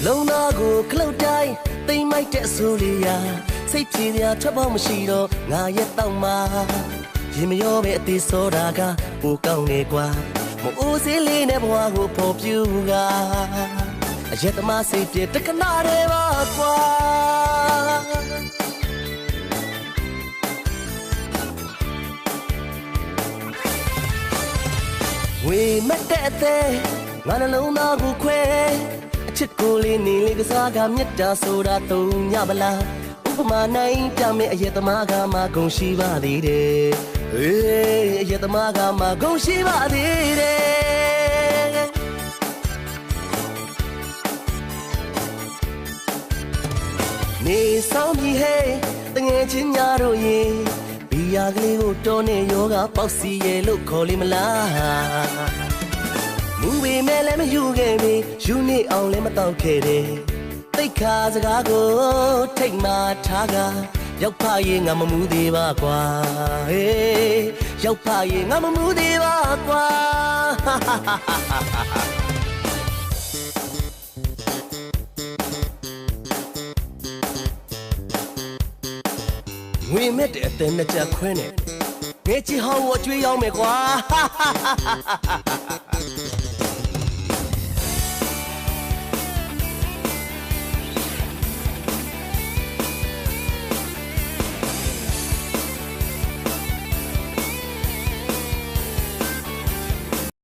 လုံသားကိုခလုတ်တိုင်းတိမ်မိုက်တဲ့ဆိုလီယာစိတ်ပြေရာထွက်ပေါက်မရှိတော့ငါရဲ့တောက်မှာရင်မရောပဲအသေးစောတာကပိုကောင်းနေကွာမအိုးစည်းလေးနဲ့ဘဝကိုပေါ်ပြူကအရက်သမားစိတ်ပြေတက္ကနာတွေပါကွာဝေမတ်တဲ့အသေးငါနှလုံးသားကိုခွဲအချစ်ကိုလေးနေလေးကစားကမြတ်တာဆိုတာသုံးညပလားဥပမာနိုင်ပြမယ်အရက်သမားကမှဂုံရှိပါသေးတယ်အေးအရက်သမားကမှဂုံရှိပါသေးတယ်နေဆောင်ပြီးဟဲ့တငယ်ချင်းများတို့ရင်ဘီယာကလေးကိုတော်နေယောဂပေါက်စီရဲ့လို့ခေါ်လိမလားမူပေမဲ့လည်းမယူခဲ့ပြီယူနေအောင်လည်းမတောက်ခဲ့တယ်သိခါစကားကိုထိတ်မှထားကရောက်ဖရင်ငါမမူသေးပါကွာဟေးရောက်ဖရင်ငါမမူသေးပါကွာငွေမဲ့တဲ့အသက်နဲ့ကြခွင်းနဲ့ငဲချီဟောင်းကိုအကျွေးရောက်မယ်ကွာ